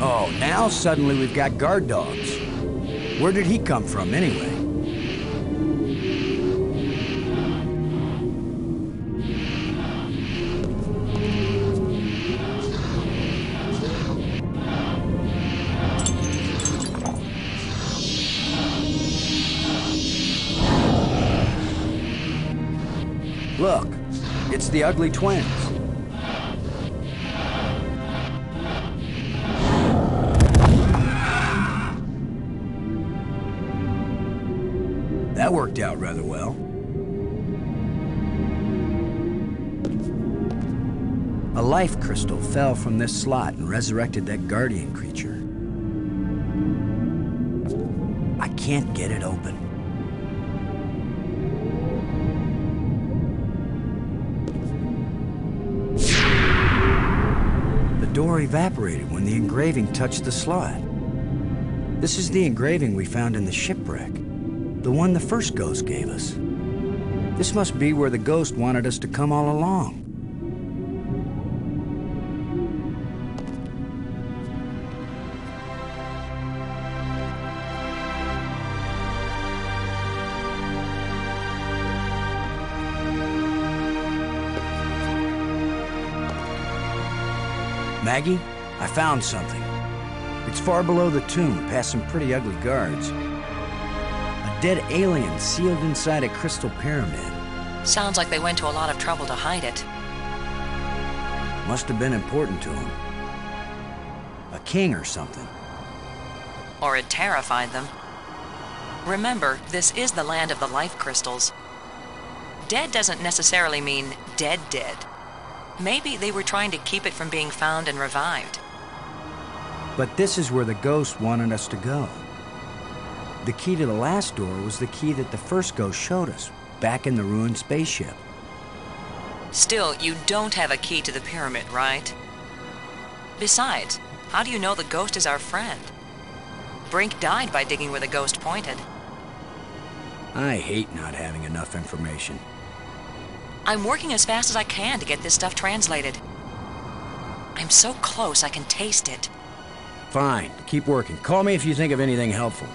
Oh, now suddenly we've got guard dogs. Where did he come from, anyway? Look, it's the Ugly Twins. That worked out rather well. A life crystal fell from this slot and resurrected that guardian creature. I can't get it open. The door evaporated when the engraving touched the slot. This is the engraving we found in the shipwreck. The one the first ghost gave us. This must be where the ghost wanted us to come all along. Maggie, I found something. It's far below the tomb, past some pretty ugly guards. Dead alien sealed inside a crystal pyramid. Sounds like they went to a lot of trouble to hide it. Must have been important to him. A king or something. Or it terrified them. Remember, this is the land of the life crystals. Dead doesn't necessarily mean dead. Maybe they were trying to keep it from being found and revived. But this is where the ghost wanted us to go. The key to the last door was the key that the first ghost showed us, back in the ruined spaceship. Still, you don't have a key to the pyramid, right? Besides, how do you know the ghost is our friend? Brink died by digging where the ghost pointed. I hate not having enough information. I'm working as fast as I can to get this stuff translated. I'm so close I can taste it. Fine, keep working. Call me if you think of anything helpful.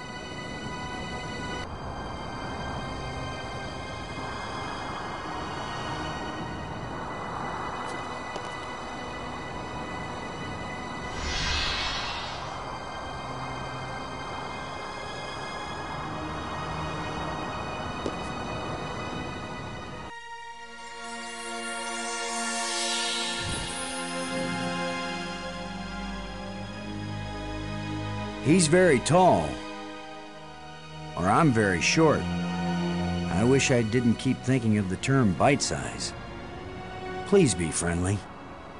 He's very tall. Or I'm very short. I wish I didn't keep thinking of the term bite size. Please be friendly.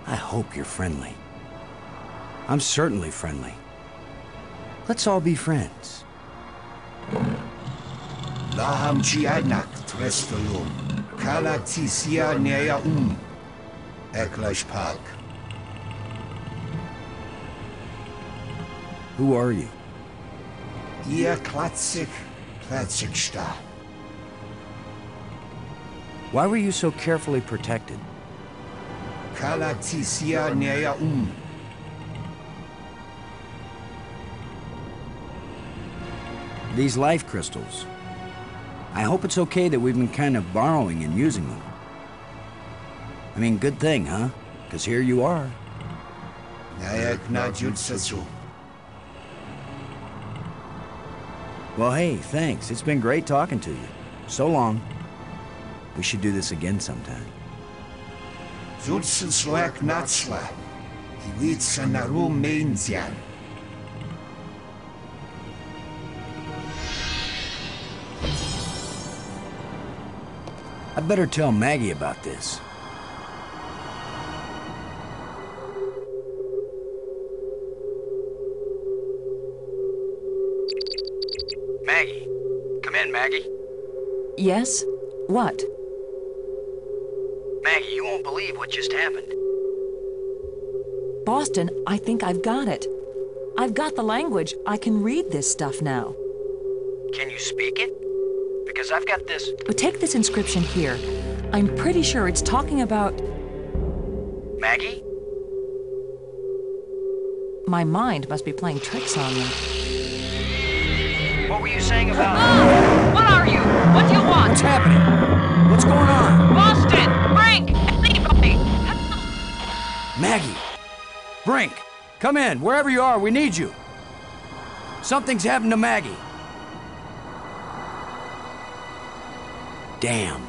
I hope you're friendly. I'm certainly friendly. Let's all be friends. Laham Chianak Trestolum. Kalatisia Nea Eklash Park. Who are you? Ihr Klatsik Platziksta. Why were you so carefully protected? Kalatisia Nea These life crystals. I hope it's okay that we've been kind of borrowing and using them. I mean, good thing, huh? Because here you are. Nayak Najutsasu. Well, hey, thanks. It's been great talking to you. So long. We should do this again sometime. Zulsensloak Natsla. Iwitsanaru Mainzian. I'd better tell Maggie about this. Maggie. Come in, Maggie. Yes? What? Maggie, you won't believe what just happened. Boston, I think I've got it. I've got the language. I can read this stuff now. Can you speak it? Because I've got this... But take this inscription here. I'm pretty sure it's talking about... Maggie? My mind must be playing tricks on me. What were you saying about... What are you? What do you want? What's happening? What's going on? Boston! Brink! Anybody! Maggie! Brink! Come in, wherever you are, we need you. Something's happened to Maggie. Damn.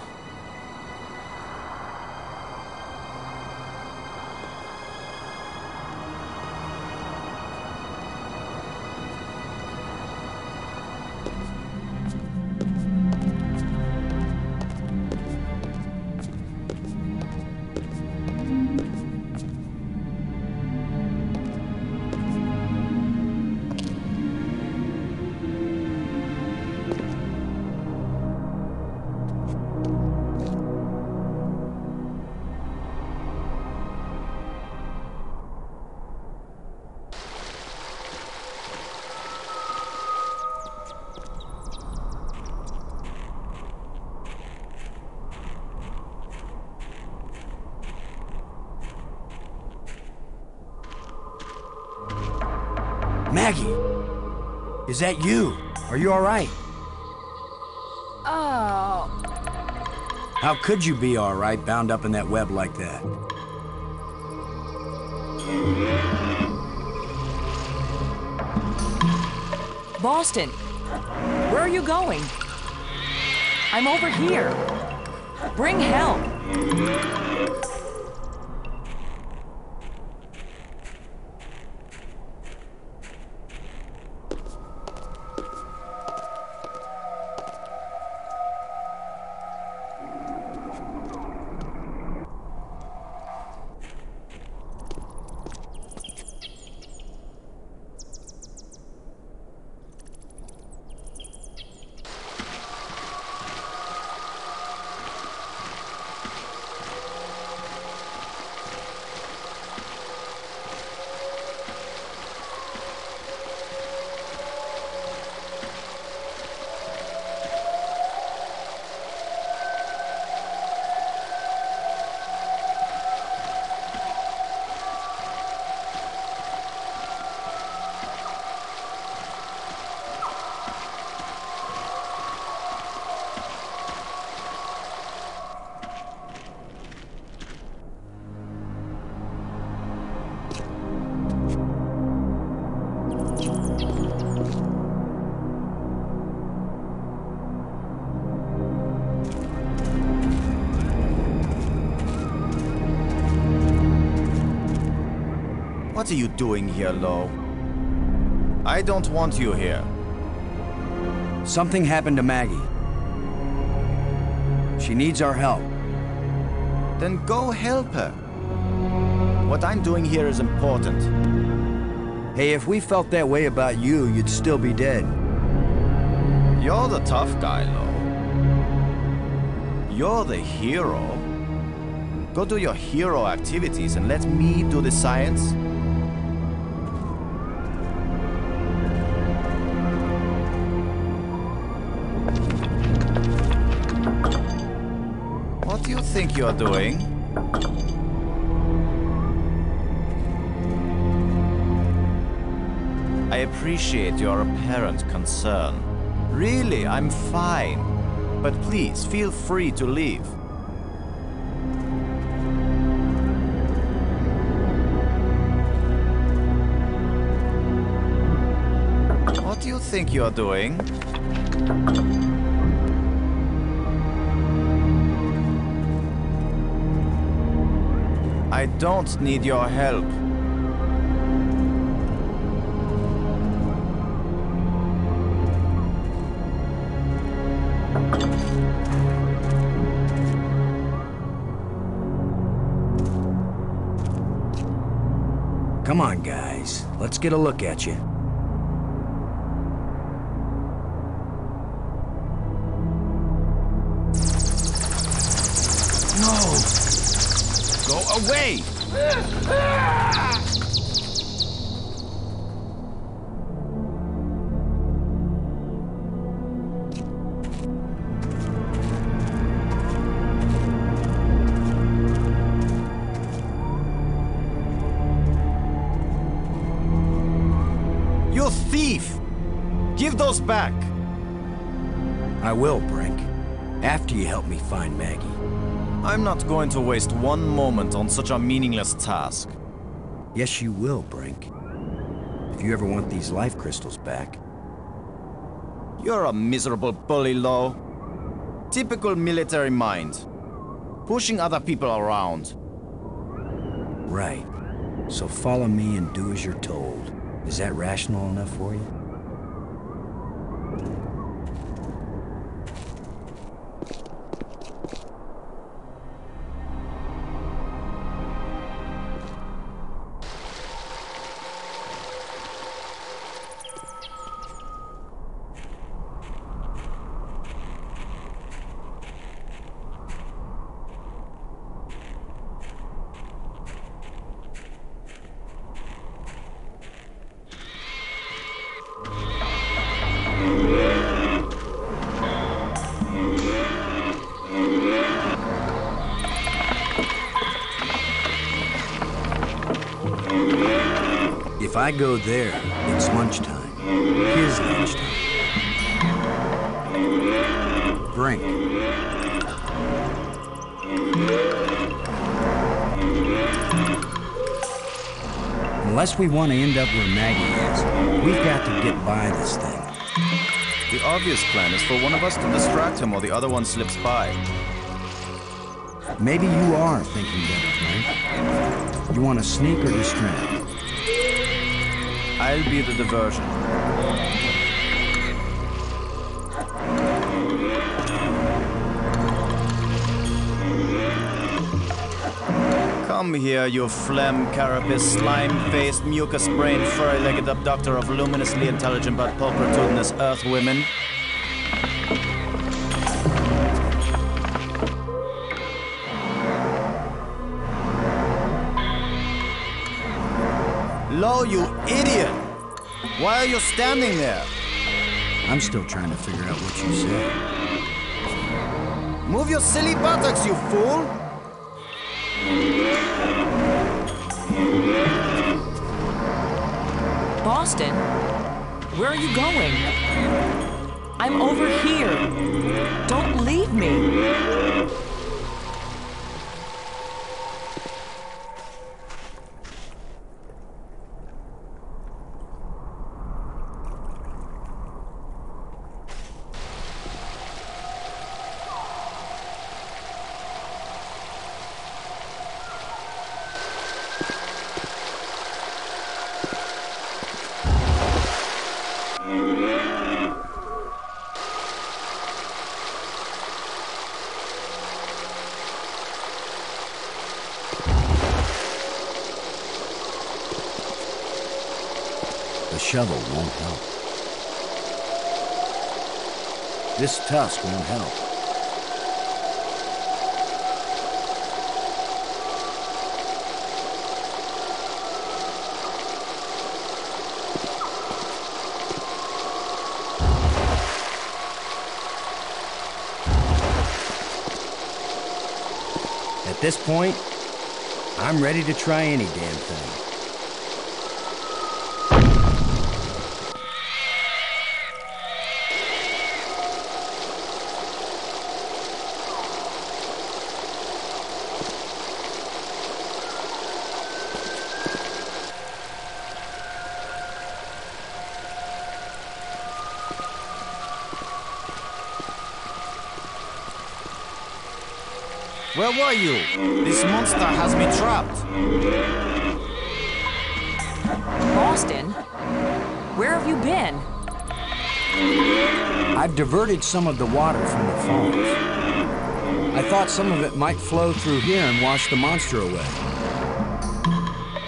Maggie! Is that you? Are you all right? Oh. How could you be all right bound up in that web like that? Boston! Where are you going? I'm over here. Bring help. What are you doing here, Lo? I don't want you here. Something happened to Maggie. She needs our help. Then go help her. What I'm doing here is important. Hey, if we felt that way about you, you'd still be dead. You're the tough guy, Lo. You're the hero. Go do your hero activities and let me do the science. What do you think you're doing? I appreciate your apparent concern. Really, I'm fine. But please, feel free to leave. What do you think you're doing? I don't need your help. Come on, guys. Let's get a look at you. No! Go away! Give those back! I will, Brink. After you help me find Maggie. I'm not going to waste one moment on such a meaningless task. Yes, you will, Brink. If you ever want these life crystals back. You're a miserable bully, Lo. Typical military mind. Pushing other people around. Right. So follow me and do as you're told. Is that rational enough for you? If I go there, it's lunchtime. His lunchtime. Brink. Unless we want to end up where Maggie is, we've got to get by this thing. The obvious plan is for one of us to distract him while the other one slips by. Maybe you are thinking better, Brink. You want to sneak or distract? I'll be the diversion. Come here, you phlegm, carapace, slime-faced, mucus-brained, furry-legged abductor of luminously intelligent but pulchritudinous Earth women. Lo, you idiot! Why are you standing there? I'm still trying to figure out what you said. Move your silly buttocks, you fool! Boston? Where are you going? I'm over here. Don't leave me. The shovel won't help. This tusk won't help. At this point, I'm ready to try any damn thing. Where were you? This monster has me trapped. Boston? Where have you been? I've diverted some of the water from the falls. I thought some of it might flow through here and wash the monster away.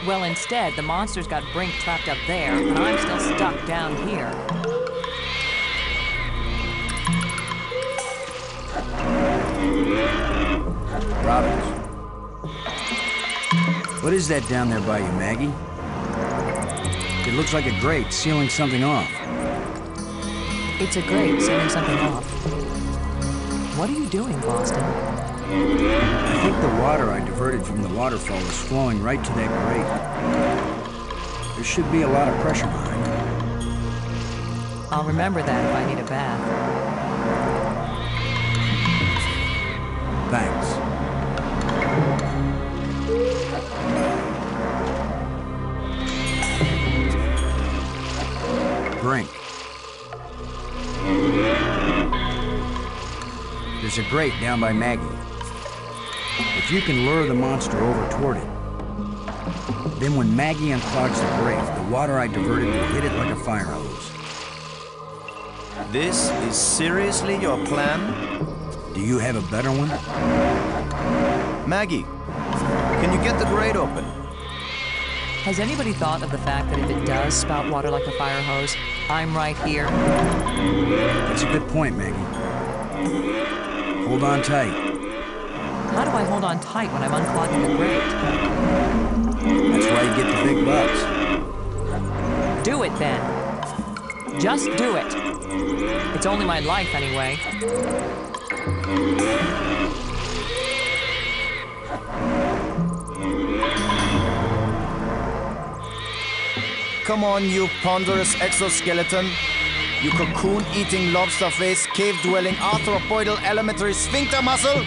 Well, instead, the monster's got Brink trapped up there, and I'm still stuck down here. Robbins. What is that down there by you, Maggie? It looks like a grate sealing something off. It's a grate sealing something off. What are you doing, Boston? I think the water I diverted from the waterfall is flowing right to that grate. There should be a lot of pressure behind it. I'll remember that if I need a bath. Thanks. Drink. There's a grate down by Maggie. If you can lure the monster over toward it, then when Maggie unclogs the grate, the water I diverted will hit it like a fire hose. This is seriously your plan? Do you have a better one? Maggie, can you get the grate open? Has anybody thought of the fact that if it does spout water like a fire hose, I'm right here? That's a good point, Maggie. Hold on tight. How do I hold on tight when I'm unclogging the grate? That's why you get the big bucks. Do it then. Just do it. It's only my life anyway. Come on, you ponderous exoskeleton. You cocoon-eating lobster face, cave-dwelling arthropoidal elementary sphincter muscle.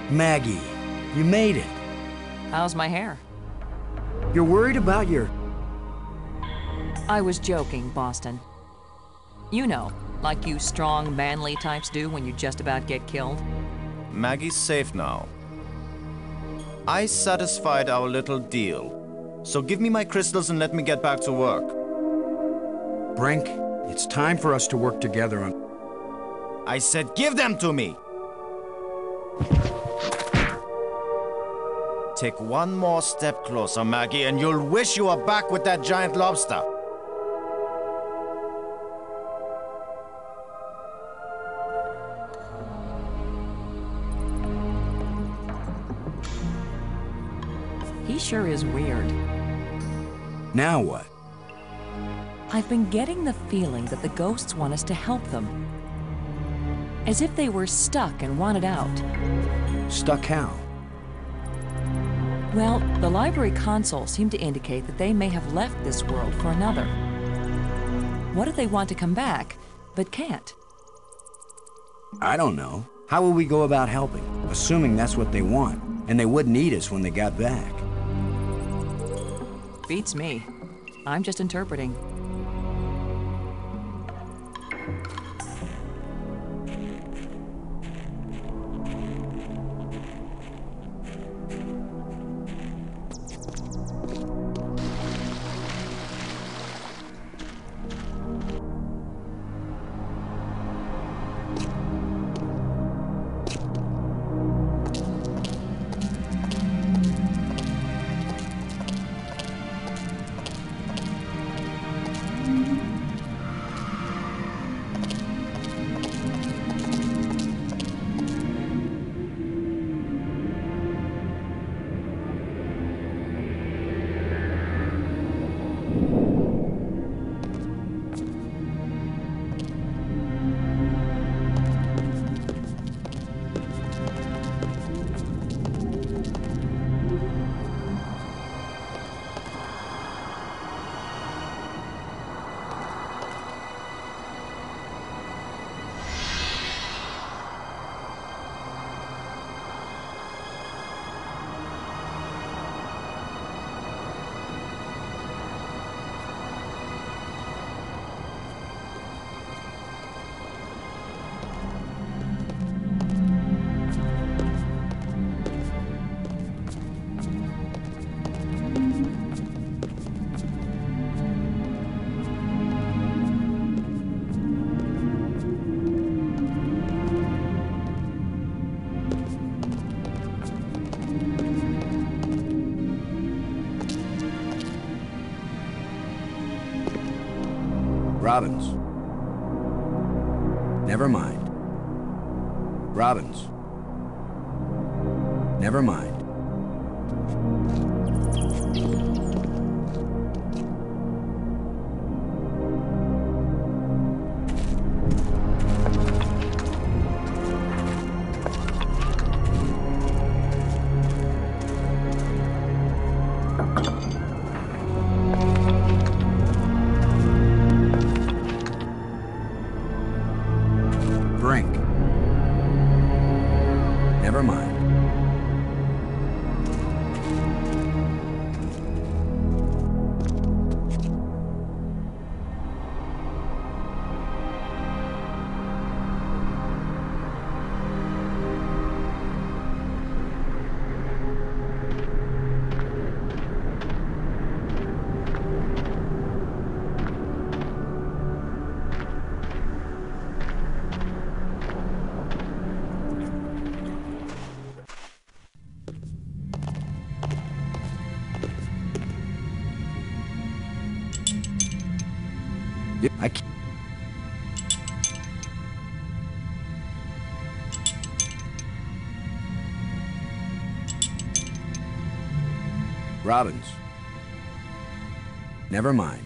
Maggie, you made it. How's my hair? You're worried about your... I was joking, Boston. You know, like you strong, manly types do when you just about get killed. Maggie's safe now. I satisfied our little deal. So give me my crystals and let me get back to work. Brink, it's time for us to work together on... I said give them to me! Take one more step closer, Maggie, and you'll wish you were back with that giant lobster. He sure is weird. Now what? I've been getting the feeling that the ghosts want us to help them. As if they were stuck and wanted out. Stuck how? Well, the library consoles seem to indicate that they may have left this world for another. What if they want to come back, but can't? I don't know. How will we go about helping? Assuming that's what they want, and they wouldn't eat us when they got back. Beats me. I'm just interpreting. Robbins. Never mind. Robbins. Never mind. Brink. Never mind. I can't. Robbins. Never mind.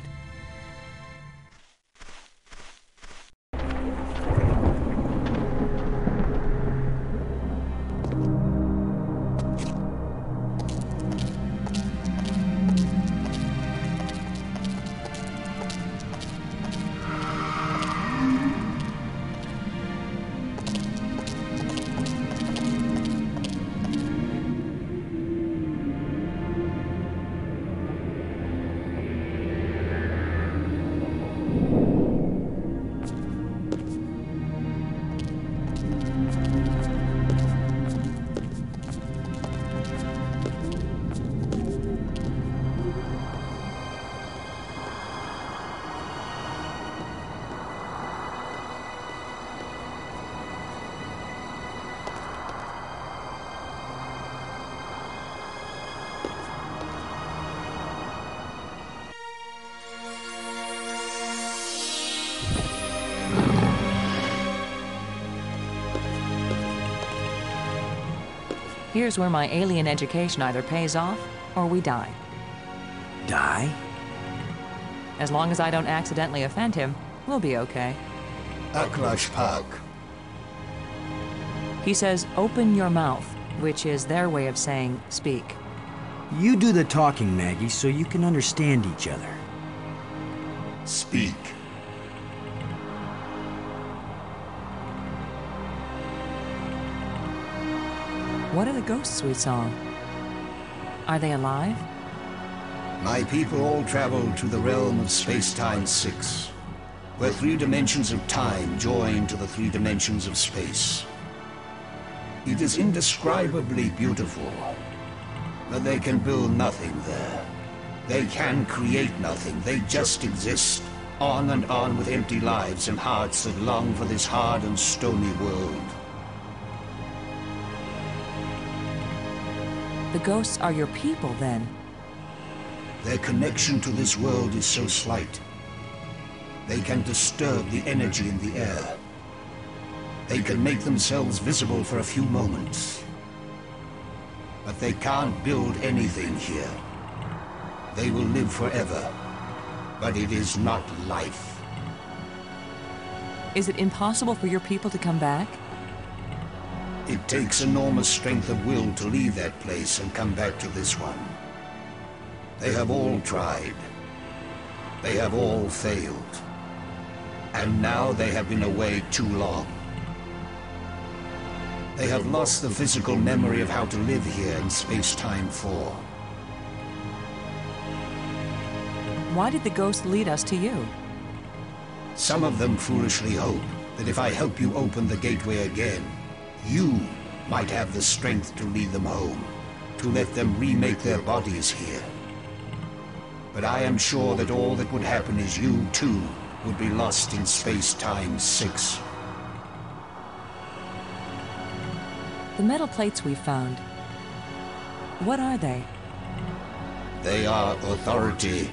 Here's where my alien education either pays off or we die. Die? As long as I don't accidentally offend him, we'll be okay. Aklash Park. He says, open your mouth, which is their way of saying speak. You do the talking, Maggie, so you can understand each other. Speak. What are the ghosts we saw? Are they alive? My people all traveled to the realm of Space-Time 6, where 3 dimensions of time join to the 3 dimensions of space. It is indescribably beautiful, but they can build nothing there. They can create nothing, they just exist, on with empty lives and hearts that long for this hard and stony world. The ghosts are your people, then? Their connection to this world is so slight. They can disturb the energy in the air. They can make themselves visible for a few moments. But they can't build anything here. They will live forever, but it is not life. Is it impossible for your people to come back? It takes enormous strength of will to leave that place and come back to this one. They have all tried. They have all failed. And now they have been away too long. They have lost the physical memory of how to live here in Space-Time 4. Why did the ghosts lead us to you? Some of them foolishly hope that if I help you open the gateway again, you might have the strength to lead them home, to let them remake their bodies here. But I am sure that all that would happen is you, too, would be lost in Space-Time 6. The metal plates we found, what are they? They are authority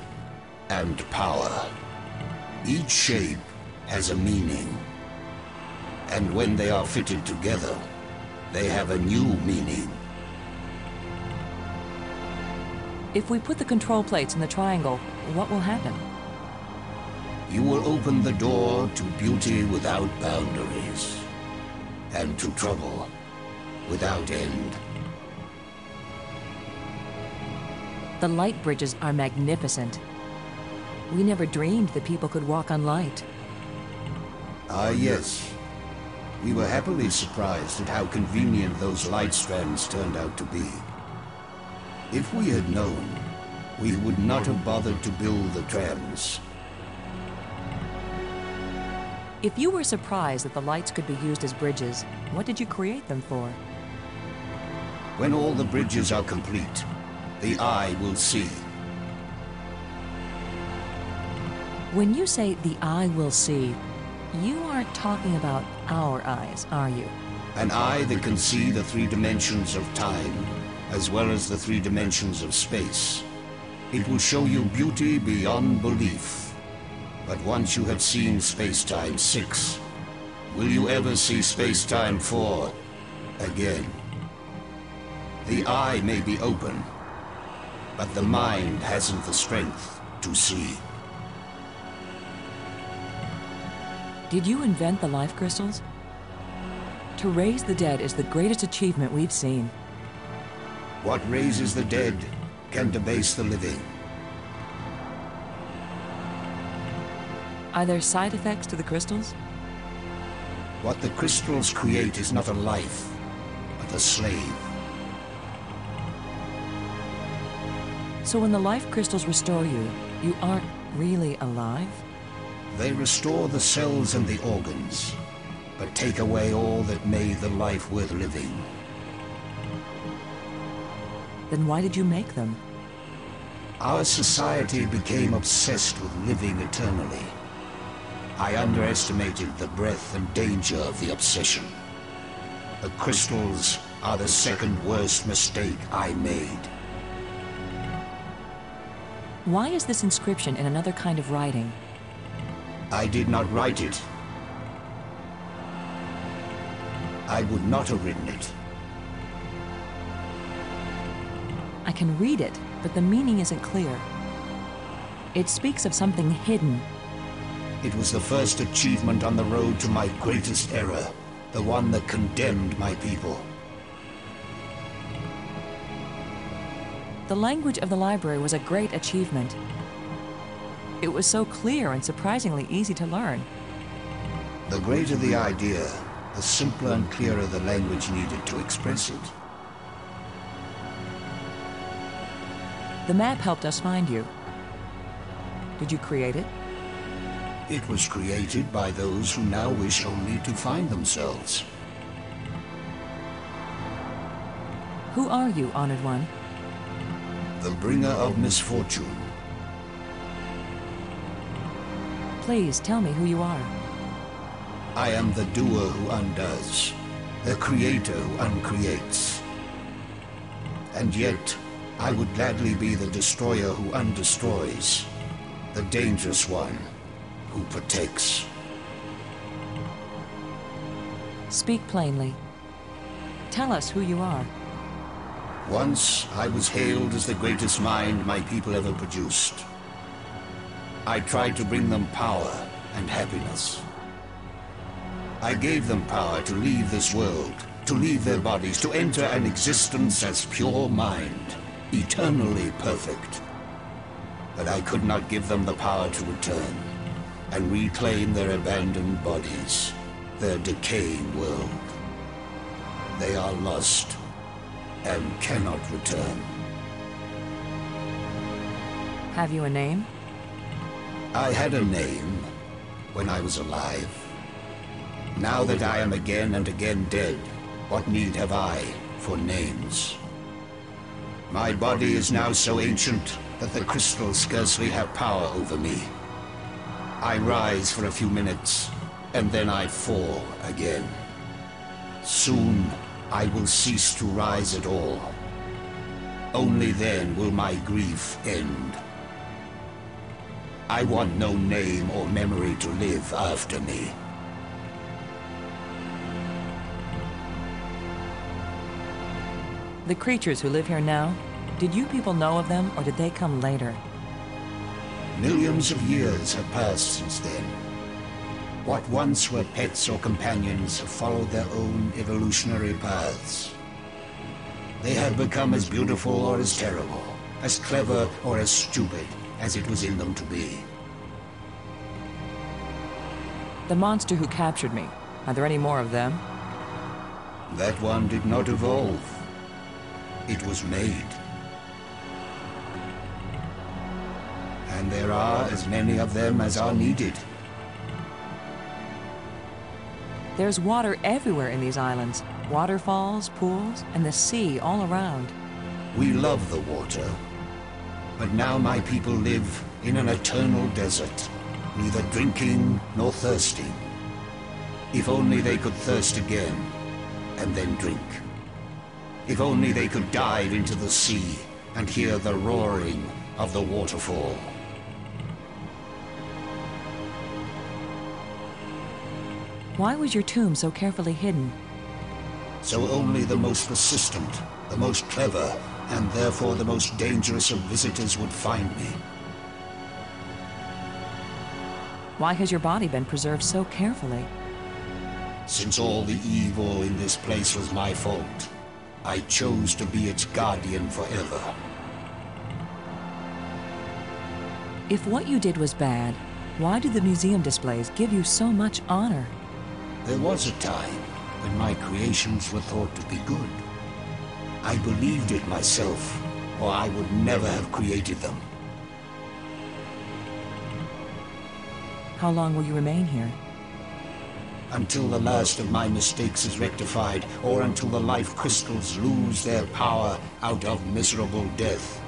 and power. Each shape has a meaning. And when they are fitted together, they have a new meaning. If we put the control plates in the triangle, what will happen? You will open the door to beauty without boundaries, and to trouble without end. The light bridges are magnificent. We never dreamed that people could walk on light. Ah, yes. We were happily surprised at how convenient those light strands turned out to be. If we had known, we would not have bothered to build the trams. If you were surprised that the lights could be used as bridges, what did you create them for? When all the bridges are complete, the eye will see. When you say the eye will see, you aren't talking about our eyes, are you? An eye that can see the 3 dimensions of time, as well as the 3 dimensions of space. It will show you beauty beyond belief. But once you have seen Space-Time 6, will you ever see Space-Time 4 again? The eye may be open, but the mind hasn't the strength to see. Did you invent the life crystals? To raise the dead is the greatest achievement we've seen. What raises the dead can debase the living. Are there side effects to the crystals? What the crystals create is not a life, but a slave. So when the life crystals restore you, you aren't really alive? They restore the cells and the organs, but take away all that made the life worth living. Then why did you make them? Our society became obsessed with living eternally. I underestimated the breadth and danger of the obsession. The crystals are the second worst mistake I made. Why is this inscription in another kind of writing? I did not write it. I would not have written it. I can read it, but the meaning isn't clear. It speaks of something hidden. It was the first achievement on the road to my greatest error, the one that condemned my people. The language of the library was a great achievement. It was so clear and surprisingly easy to learn. The greater the idea, the simpler and clearer the language needed to express it. The map helped us find you. Did you create it? It was created by those who now wish only to find themselves. Who are you, Honored One? The bringer of misfortune. Please tell me who you are. I am the doer who undoes, the creator who uncreates. And yet, I would gladly be the destroyer who undestroys, the dangerous one who protects. Speak plainly. Tell us who you are. Once, I was hailed as the greatest mind my people ever produced. I tried to bring them power and happiness. I gave them power to leave this world, to leave their bodies, to enter an existence as pure mind, eternally perfect. But I could not give them the power to return and reclaim their abandoned bodies, their decaying world. They are lost and cannot return. Have you a name? I had a name when I was alive. Now that I am again and again dead, what need have I for names? My body is now so ancient that the crystals scarcely have power over me. I rise for a few minutes, and then I fall again. Soon, I will cease to rise at all. Only then will my grief end. I want no name or memory to live after me. The creatures who live here now, did you people know of them, or did they come later? Millions of years have passed since then. What once were pets or companions have followed their own evolutionary paths. They have become as beautiful or as terrible, as clever or as stupid as it was in them to be. The monster who captured me, are there any more of them? That one did not evolve. It was made. And there are as many of them as are needed. There's water everywhere in these islands. Waterfalls, pools, and the sea all around. We love the water. But now my people live in an eternal desert, neither drinking nor thirsting. If only they could thirst again, and then drink. If only they could dive into the sea and hear the roaring of the waterfall. Why was your tomb so carefully hidden? So only the most persistent, the most clever, and therefore the most dangerous of visitors would find me. Why has your body been preserved so carefully? Since all the evil in this place was my fault, I chose to be its guardian forever. If what you did was bad, why do the museum displays give you so much honor? There was a time when my creations were thought to be good. I believed it myself, or I would never have created them. How long will you remain here? Until the last of my mistakes is rectified, or until the life crystals lose their power out of miserable death.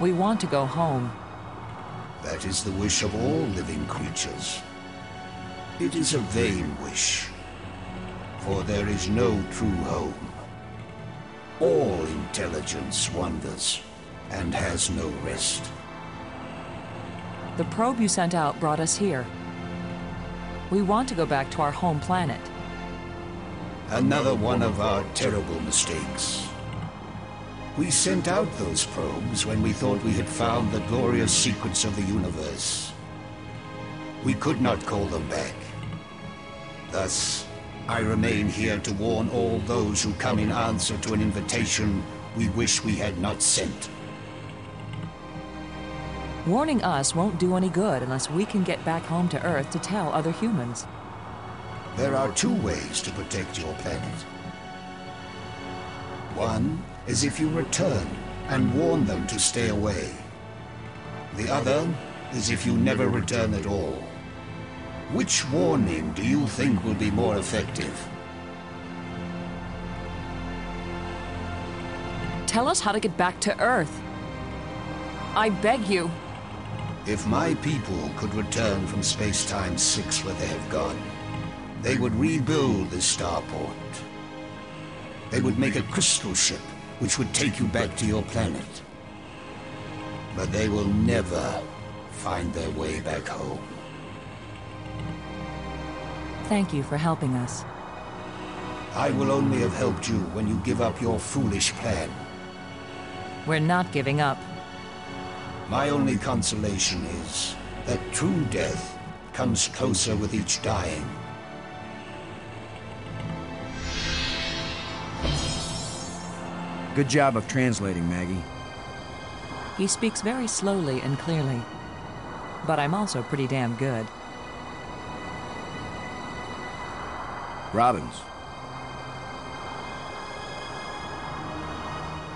We want to go home. That is the wish of all living creatures. It is a vain wish, for there is no true home. All intelligence wanders and has no rest. The probe you sent out brought us here. We want to go back to our home planet. Another one of our terrible mistakes. We sent out those probes when we thought we had found the glorious secrets of the universe. We could not call them back. Thus, I remain here to warn all those who come in answer to an invitation we wish we had not sent. Warning us won't do any good unless we can get back home to Earth to tell other humans. There are two ways to protect your planet. One is if you return and warn them to stay away. The other is if you never return at all. Which warning do you think will be more effective? Tell us how to get back to Earth. I beg you. If my people could return from Space-Time 6 where they have gone, they would rebuild this starport. They would make a crystal ship which would take you back to your planet. But they will never find their way back home. Thank you for helping us. I will only have helped you when you give up your foolish plan. We're not giving up. My only consolation is that true death comes closer with each dying. Good job of translating, Maggie. He speaks very slowly and clearly. But I'm also pretty damn good. Robbins.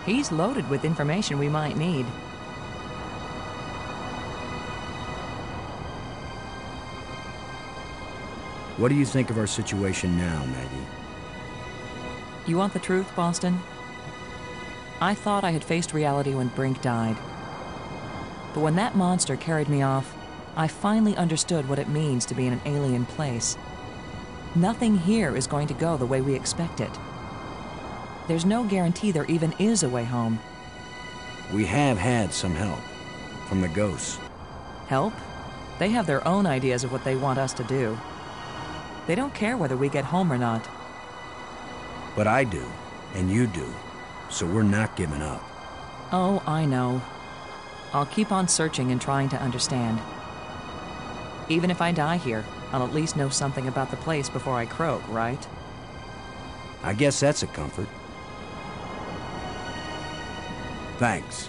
He's loaded with information we might need. What do you think of our situation now, Maggie? You want the truth, Boston? I thought I had faced reality when Brink died. But when that monster carried me off, I finally understood what it means to be in an alien place. Nothing here is going to go the way we expect it. There's no guarantee there even is a way home. We have had some help. from the ghosts. Help? They have their own ideas of what they want us to do. They don't care whether we get home or not. But I do, and you do, so we're not giving up. Oh, I know. I'll keep on searching and trying to understand. Even if I die here, I'll at least know something about the place before I croak, right? I guess that's a comfort. Thanks.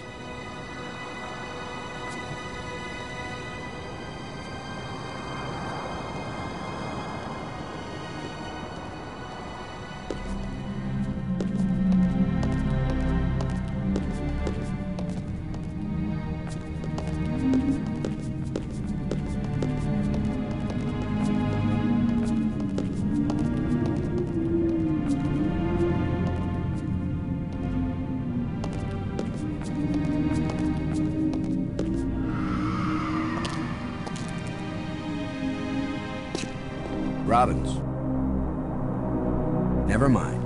Robbins. Never mind.